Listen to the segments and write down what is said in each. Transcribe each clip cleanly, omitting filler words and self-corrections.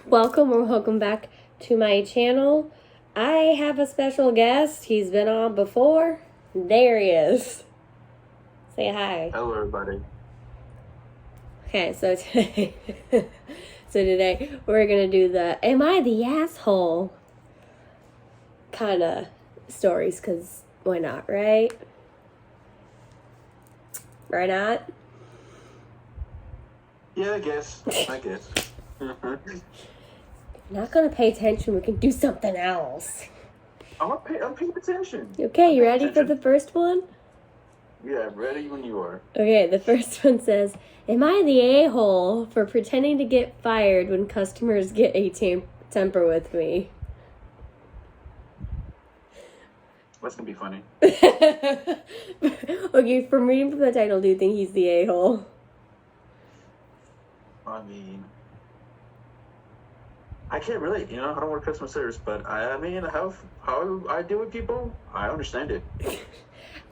Welcome back to my channel. I have a special guest. He's been on before. Darius. Say hi. Hello, everybody. Okay, so today we're gonna do the "Am I the asshole?" kind of stories, cause why not, right? Why not? Yeah, I guess. Not gonna pay attention. We can do something else. I'm paying attention. Okay, you ready for the first one? Yeah, ready when you are. Okay, the first one says, "Am I the a-hole for pretending to get fired when customers get a temper with me?" That's gonna be funny. Okay, from reading from the title, do you think he's the a-hole? I mean, I can't relate. I don't work customer service, but I mean, how I deal with people, I understand it.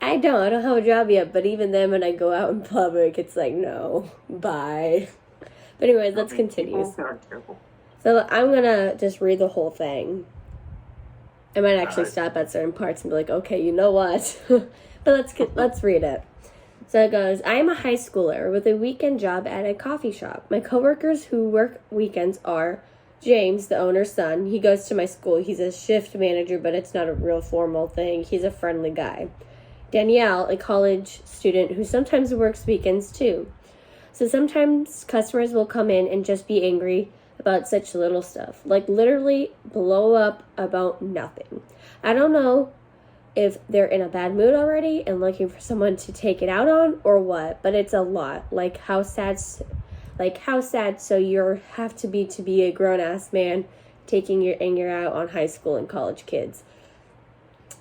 I don't have a job yet, but even then when I go out in public, it's like, no, bye. But anyways, let's continue. So I'm gonna just read the whole thing. I might actually stop at certain parts and be like, okay, you know what? But let's read it. So it goes, "I am a high schooler with a weekend job at a coffee shop. My coworkers who work weekends are James, the owner's son. He goes to my school. He's a shift manager, but it's not a real formal thing. He's a friendly guy. Danielle, a college student who sometimes works weekends too. So sometimes customers will come in and just be angry about such little stuff, like literally blow up about nothing. I don't know if they're in a bad mood already and looking for someone to take it out on or what, but it's a lot. Like how sad so you have to be a grown-ass man taking your anger out on high school and college kids."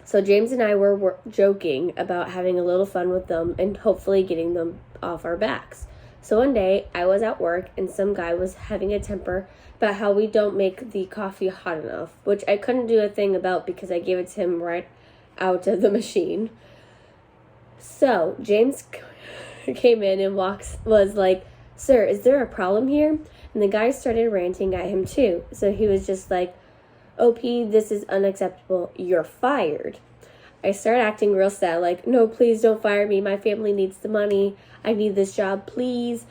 So James and I were joking about having a little fun with them and hopefully getting them off our backs. So one day I was at work and some guy was having a temper about how we don't make the coffee hot enough, which I couldn't do a thing about because I gave it to him right out of the machine. So James came in and was like, "Sir, is there a problem here?" And the guy started ranting at him too. So he was just like, "OP, this is unacceptable. You're fired." I started acting real sad, like, "No, please don't fire me. My family needs the money. I need this job, please."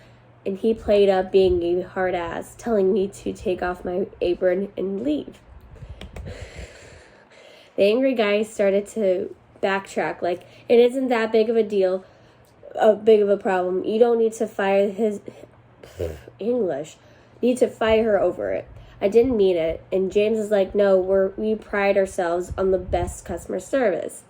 And he played up being a hard ass, telling me to take off my apron and leave. The angry guy started to backtrack, like, "It isn't that big of a deal, big of a problem. You don't need to fire need to fire her over it. I didn't mean it." And James is like, "No, we pride ourselves on the best customer service."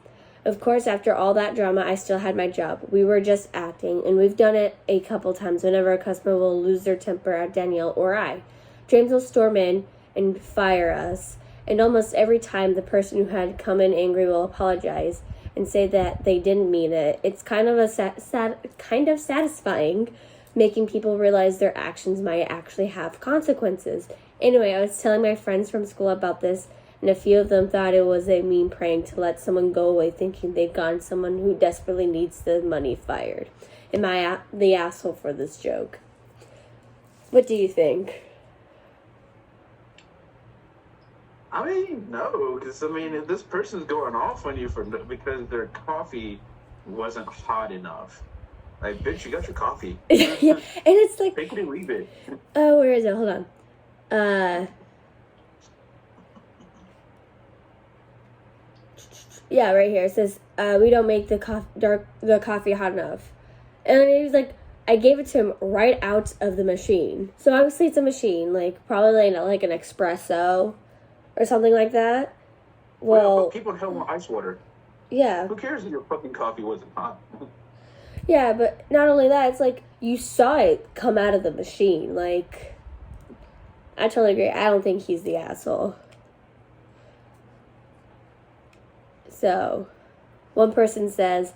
Of course, after all that drama, I still had my job. We were just acting, and we've done it a couple times whenever a customer will lose their temper at Danielle or I. James will storm in and fire us, and almost every time the person who had come in angry will apologize and say that they didn't mean it. It's kind of satisfying, making people realize their actions might actually have consequences. Anyway, I was telling my friends from school about this, and a few of them thought it was a mean prank to let someone go away thinking they've gotten someone who desperately needs the money fired. Am I the asshole for this joke? What do you think? I mean, no, because if this person's going off on you because their coffee wasn't hot enough, like, bitch, you got your coffee. Yeah, and it's like, take it or leave it. Oh, where is it? Hold on. Yeah, right here. It says, "We don't make the coffee hot enough." And he was like, I gave it to him right out of the machine. So obviously it's a machine, like probably like an espresso or something like that. Well, but people hell want ice water. Yeah. Who cares if your fucking coffee wasn't hot? Yeah, but not only that, it's like you saw it come out of the machine. Like, I totally agree. I don't think he's the asshole. So, one person says,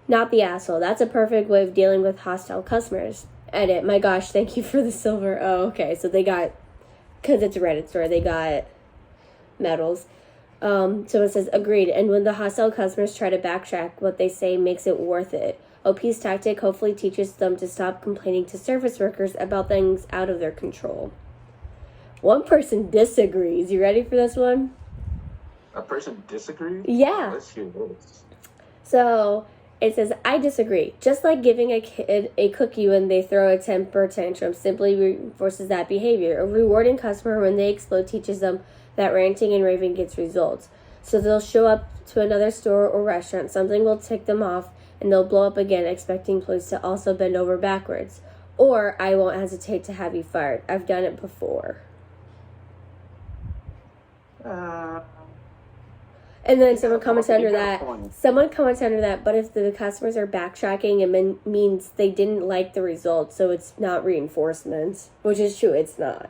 "Not the asshole. That's a perfect way of dealing with hostile customers." Edit, "My gosh, thank you for the silver." Oh, okay. So they got, because it's a Reddit story, they got medals. Someone says, "Agreed. And when the hostile customers try to backtrack, what they say makes it worth it. OP's tactic hopefully teaches them to stop complaining to service workers about things out of their control." One person disagrees. You ready for this one? A person disagrees? Yeah. Let's hear this. So it says, I disagree. Just like giving a kid a cookie when they throw a temper tantrum simply reinforces that behavior. A rewarding customer when they explode teaches them that ranting and raving gets results. So they'll show up to another store or restaurant, something will tick them off, and they'll blow up again, expecting employees to also bend over backwards. Or I won't hesitate to have you fired. I've done it before. And then someone comments under that. But if the customers are backtracking, it means they didn't like the results, so it's not reinforcement. Which is true, it's not.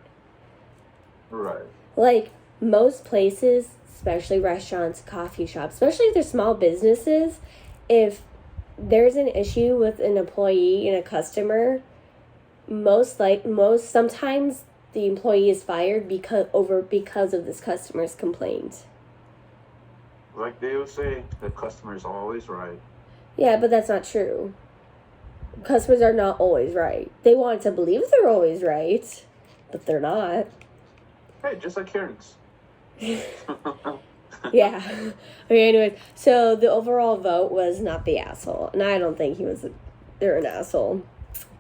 Right. Like, most places, especially restaurants, coffee shops, especially if they're small businesses, if there's an issue with an employee and a customer, sometimes the employee is fired because of this customer's complaint. Like they will say, the customer is always right. Yeah, but that's not true. Customers are not always right. They want to believe they're always right, but they're not. Hey, just like Karen's. Yeah. Okay, anyways, so the overall vote was not the asshole. And I don't think they're an asshole.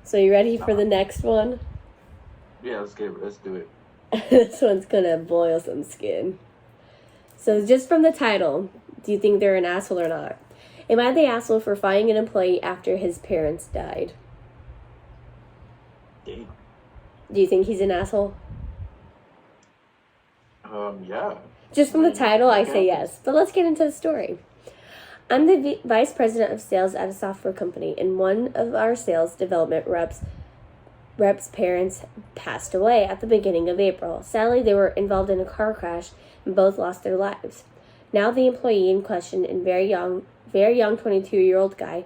So you ready for the next one? Yeah, let's do it. This one's gonna boil some skin. So just from the title, do you think they're an asshole or not? Am I the asshole for firing an employee after his parents died? Damn. Do you think he's an asshole? Yeah. Just from the title, I say yes. But let's get into the story. I'm the vice president of sales at a software company, and one of our sales development reps' parents passed away at the beginning of April. Sadly, they were involved in a car crash and both lost their lives. Now the employee in question, a very young 22-year-old guy,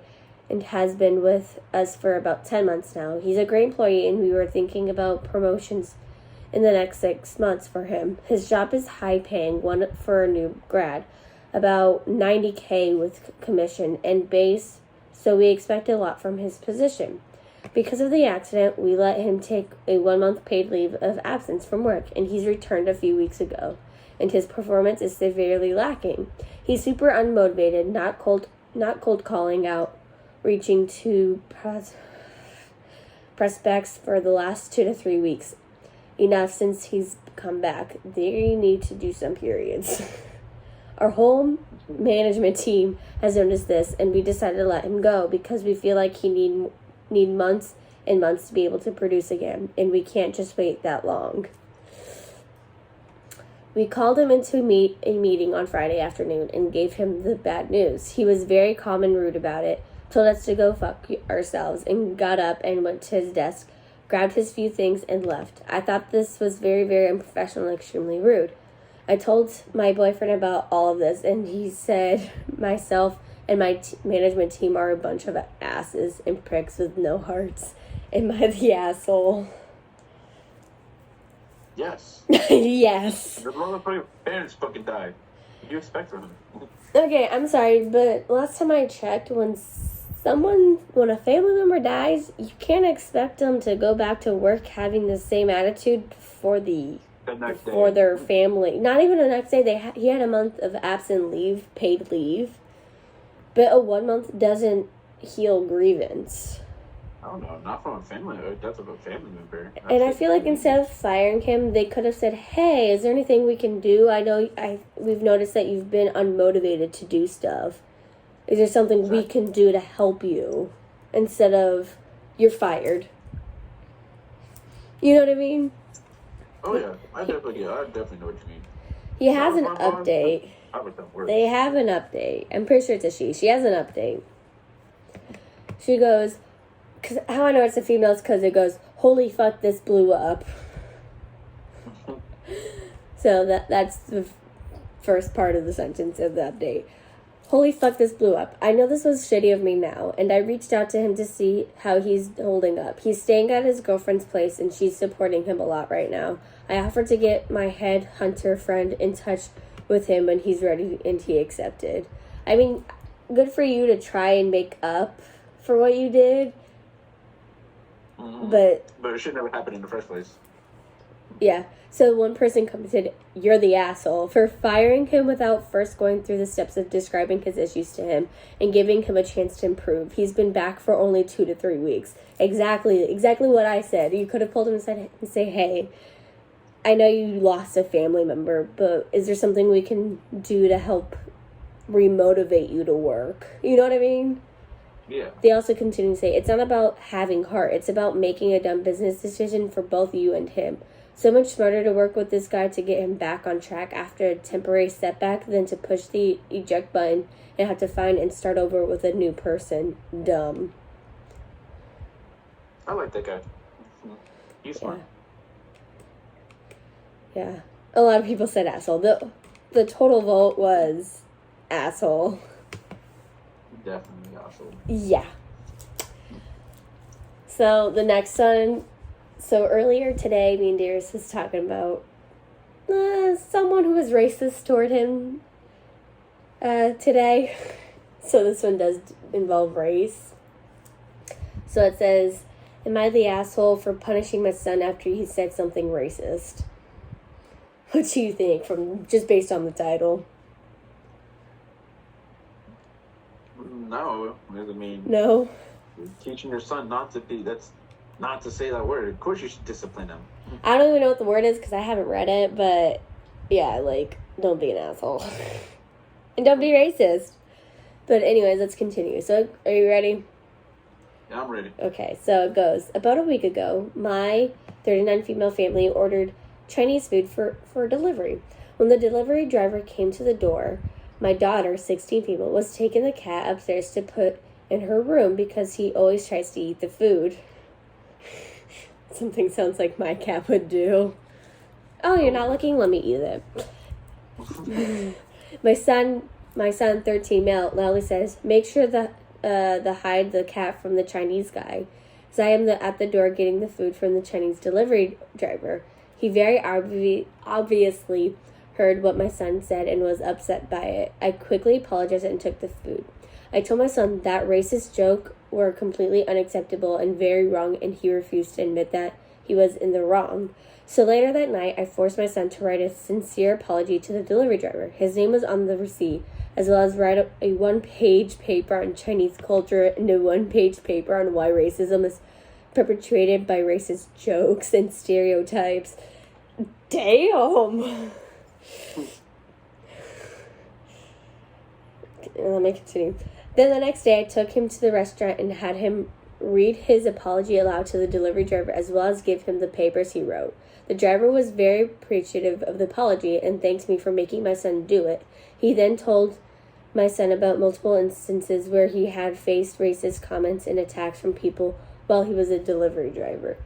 and has been with us for about 10 months now. He's a great employee, and we were thinking about promotions in the next 6 months for him. His job is high-paying, one for a new grad, about $90K with commission and base, so we expect a lot from his position. Because of the accident, we let him take a 1-month paid leave of absence from work, and he's returned a few weeks ago, and his performance is severely lacking. He's super unmotivated, not cold calling out, reaching to prospects for the last 2 to 3 weeks. Enough since he's come back. They need to do some periods. Our whole management team has noticed this, and we decided to let him go because we feel like he need months and months to be able to produce again, and we can't just wait that long. We called him into a meeting on Friday afternoon and gave him the bad news. He was very calm and rude about it, told us to go fuck ourselves, and got up and went to his desk, grabbed his few things, and left. I thought this was very, very unprofessional and extremely rude. I told my boyfriend about all of this, and he said myself and my management team are a bunch of asses and pricks with no hearts. Am I the asshole? Yes. Yes. The motherfucking parents fucking died. What do you expect from them? Okay, I'm sorry, but last time I checked, when a family member dies, you can't expect them to go back to work having the same attitude for their family. Not even the next day. He had a month of absent leave, paid leave. But a 1 month doesn't heal grievance. I don't know, not from a family, death of a family member. And I feel like instead of firing him, they could have said, hey, is there anything we can do? I know we've noticed that you've been unmotivated to do stuff. Is there something we can do to help you? Instead of, you're fired. You know what I mean? Oh, yeah. I definitely know what you mean. He has an update. They have an update. I'm pretty sure it's a she. She has an update. She goes, cause how I know it's a female is because it goes, holy fuck, this blew up. So that's the first part of the sentence of the update. Holy fuck, this blew up. I know this was shitty of me now, and I reached out to him to see how he's holding up. He's staying at his girlfriend's place, and she's supporting him a lot right now. I offered to get my head hunter friend in touch with him when he's ready, and he accepted. I mean, good for you to try and make up for what you did, but it should never happen in the first place. Yeah. So one person commented, "You're the asshole for firing him without first going through the steps of describing his issues to him and giving him a chance to improve. He's been back for only 2 to 3 weeks." Exactly what I said. You could have pulled him aside and say, "Hey, I know you lost a family member, but is there something we can do to help remotivate you to work?" You know what I mean? Yeah. They also continue to say, "It's not about having heart. It's about making a dumb business decision for both you and him. So much smarter to work with this guy to get him back on track after a temporary setback than to push the eject button and have to find and start over with a new person. Dumb." I like that guy. He's smart. Yeah. A lot of people said asshole. The total vote was asshole. Definitely asshole. Yeah. So the next one. So earlier today, me and Darius was talking about someone who was racist toward him today. So this one does involve race. So it says, "Am I the asshole for punishing my son after he said something racist?" What do you think, from just based on the title? No, I mean, No. Teaching your son not to say that word. Of course, you should discipline him. I don't even know what the word is because I haven't read it, but yeah, don't be an asshole. And don't be racist. But anyways, let's continue. So, are you ready? Yeah, I'm ready. Okay, so it goes. About a week ago, my 39 female family ordered Chinese food for delivery. When the delivery driver came to the door, my daughter, 16 female, was taking the cat upstairs to put in her room because he always tries to eat the food. Something sounds like my cat would do. "Oh, you're not looking? Let me eat it." My son, 13 male, loudly says, "Make sure the hide the cat from the Chinese guy, because I am at the door getting the food from the Chinese delivery driver." He very obviously heard what my son said and was upset by it. I quickly apologized and took the food. I told my son that racist jokes were completely unacceptable and very wrong, and he refused to admit that he was in the wrong. So later that night, I forced my son to write a sincere apology to the delivery driver. His name was on the receipt, as well as write a one-page paper on Chinese culture and a one-page paper on why racism is perpetuated by racist jokes and stereotypes. Damn! Let me continue. Then the next day, I took him to the restaurant and had him read his apology aloud to the delivery driver, as well as give him the papers he wrote. The driver was very appreciative of the apology and thanked me for making my son do it. He then told my son about multiple instances where he had faced racist comments and attacks from people while he was a delivery driver.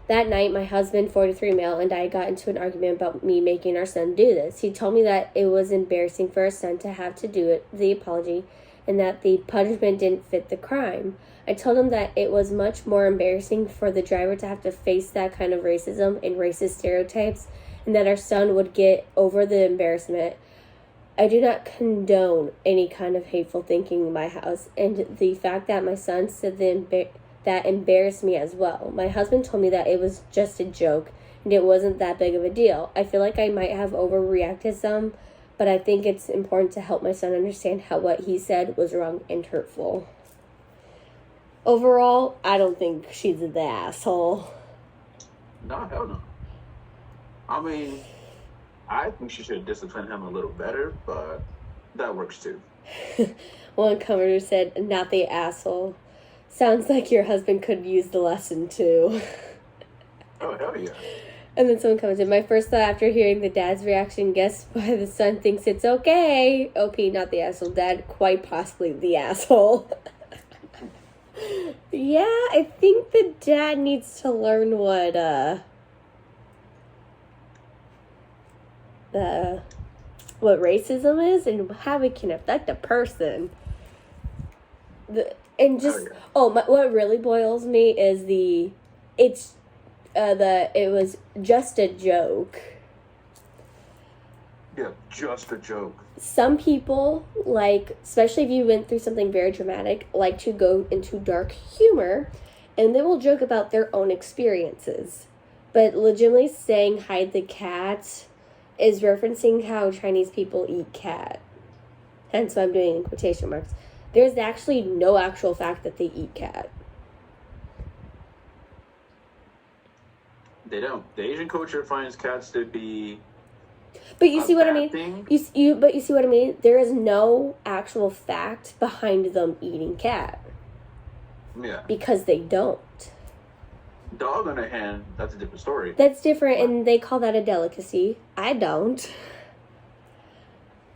That night, my husband, 43 male, and I got into an argument about me making our son do this. He told me that it was embarrassing for our son to have to do it, the apology, and that the punishment didn't fit the crime. I told him that it was much more embarrassing for the driver to have to face that kind of racism and racist stereotypes, and that our son would get over the embarrassment. I do not condone any kind of hateful thinking in my house, and the fact that my son said that embarrassed me as well. My husband told me that it was just a joke and it wasn't that big of a deal. I feel like I might have overreacted some, but I think it's important to help my son understand how what he said was wrong and hurtful. Overall, I don't think she's the asshole. No, hell no. I mean, I think she should discipline him a little better, but that works too. One commenter said, "Not the asshole. Sounds like your husband could use the lesson too." Oh, hell yeah. And then someone commented, "My first thought after hearing the dad's reaction, guess why the son thinks it's okay. OP, not the asshole. Dad, quite possibly the asshole." Yeah, I think the dad needs to learn what racism is and how it can affect a person. What really boils me is it was just a joke. Yeah, just a joke. Some people, especially if you went through something very dramatic, like to go into dark humor, and they will joke about their own experiences. But legitimately saying hide the cat is referencing how Chinese people eat cat. Hence why I'm doing in quotation marks. There's actually no actual fact that they eat cat. They don't. The Asian culture finds cats to be. But you see what I mean? You see what I mean? There is no actual fact behind them eating cat. Yeah. Because they don't. Dog, on the hand, that's a different story. That's different, and they call that a delicacy. I don't.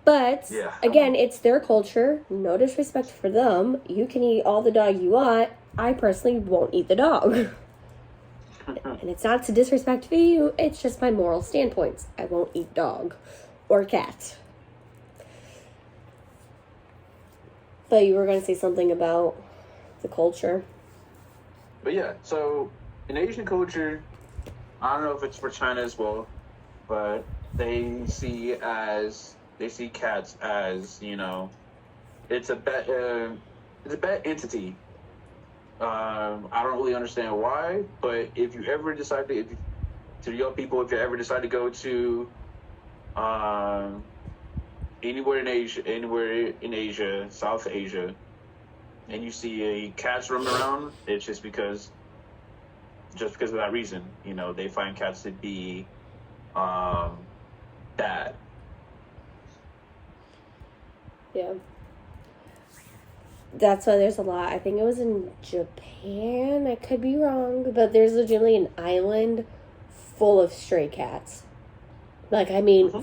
But, again, it's their culture. No disrespect for them. You can eat all the dog you want. I personally won't eat the dog. And it's not to disrespect you. It's just my moral standpoints. I won't eat dog or cat. But you were going to say something about the culture. But yeah, so in Asian culture, I don't know if it's for China as well, but they see cats as, you know, it's a bad entity. I don't really understand why, but if you ever decide to young people, if you ever decide to go to anywhere in Asia, South Asia, and you see a cats roaming around, it's just because of that reason. You know, they find cats to be bad. Yeah. That's why there's a lot. I think it was in Japan. I could be wrong, but there's legitimately an island full of stray cats. Like, I mean,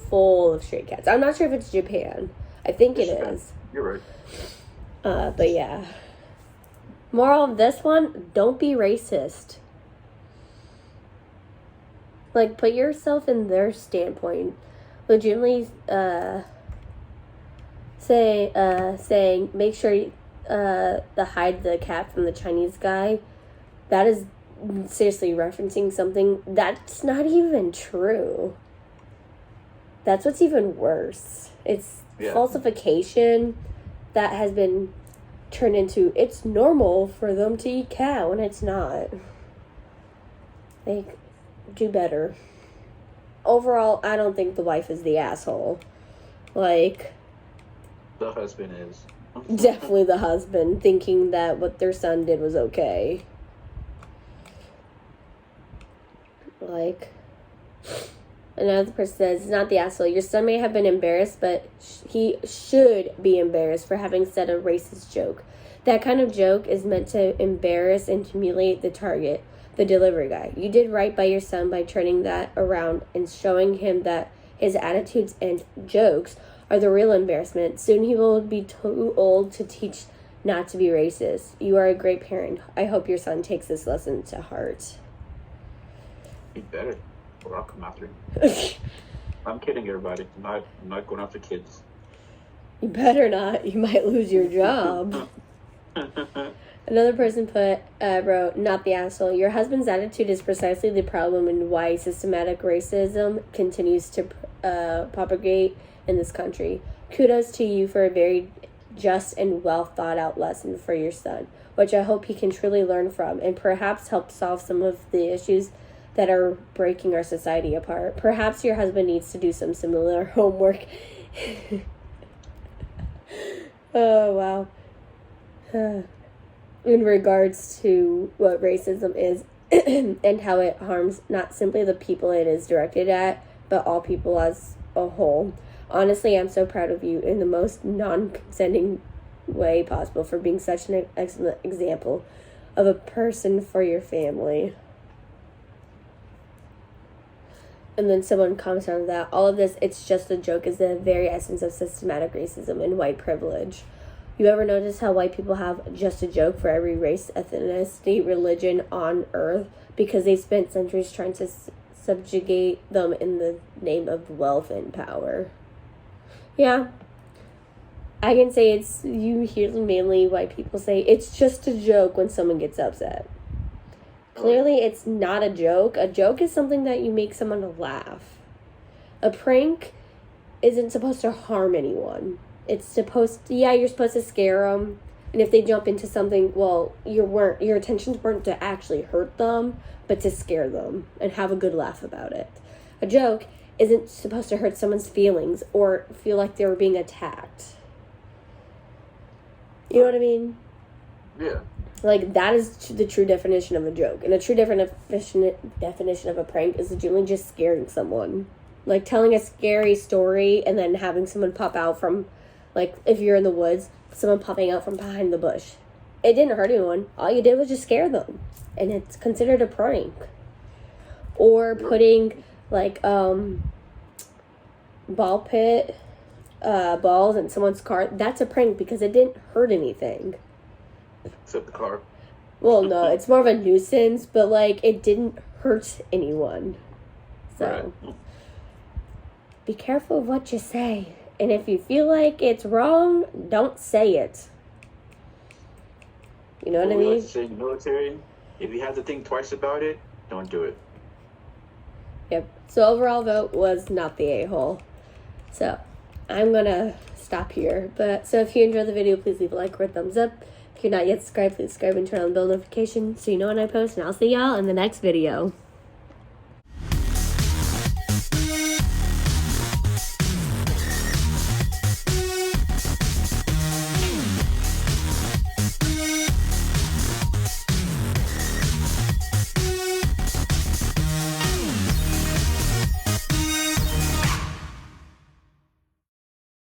full of stray cats. I'm not sure if it's Japan. I think it is. You're right. But yeah. Moral of this one, don't be racist. Like, put yourself in their standpoint. Legitimately, saying make sure hide the cat from the Chinese guy, that is seriously referencing something that's not even true. That's what's even worse. It's falsification that has been turned into it's normal for them to eat cat when it's not. Like, do better. Overall, I don't think the wife is the asshole. Like, the husband is. Definitely the husband, thinking that what their son did was okay. Like, another person says, it's not the asshole. Your son may have been embarrassed, but he should be embarrassed for having said a racist joke. That kind of joke is meant to embarrass and humiliate the target, the delivery guy. You did right by your son by turning that around and showing him that his attitudes and jokes are the real embarrassment. Soon he will be too old to teach not to be racist. You are a great parent. I hope your son takes this lesson to heart. He better, or I'll come after him. I'm kidding, everybody. I'm not going after kids. You better not. You might lose your job. Another person wrote, not the asshole. Your husband's attitude is precisely the problem and why systematic racism continues to propagate in this country. Kudos to you for a very just and well thought out lesson for your son, which I hope he can truly learn from and perhaps help solve some of the issues that are breaking our society apart. Perhaps your husband needs to do some similar homework. Oh, wow. In regards to what racism is and how it harms not simply the people it is directed at, but all people as a whole. Honestly, I'm so proud of you in the most non-consenting way possible for being such an excellent example of a person for your family. And then someone comments on that. All of this, it's just a joke, is the very essence of systematic racism and white privilege. You ever notice how white people have just a joke for every race, ethnicity, religion on earth because they spent centuries trying to subjugate them in the name of wealth and power? Yeah. I can say you hear mainly white people say it's just a joke when someone gets upset. Clearly, it's not a joke. A joke is something that you make someone laugh. A prank isn't supposed to harm anyone. It's supposed to, you're supposed to scare them, And if they jump into something, well, your intentions weren't to actually hurt them, but to scare them and have a good laugh about it. A joke isn't supposed to hurt someone's feelings or feel like they were being attacked. You know what I mean? Yeah. Like, that is the true definition of a joke. And a true definition of a prank is generally just scaring someone. Like, telling a scary story and then having someone pop out from, like, if you're in the woods, someone popping out from behind the bush. It didn't hurt anyone. All you did was just scare them. And it's considered a prank. Or putting, like, ball pit balls in someone's car. That's a prank because it didn't hurt anything. Except the car. Well, no, it's more of a nuisance, but, like, it didn't hurt anyone. So, Right. Be careful of what you say. And if you feel like it's wrong, don't say it. You know what I We like mean? to say in the military, if you have to think twice about it, don't do it. Yep. So overall vote was not the a-hole. So I'm going to stop here. But so if you enjoyed the video, please leave a like or a thumbs up. If you're not yet subscribed, please subscribe and turn on the bell notification so you know when I post. And I'll see y'all in the next video.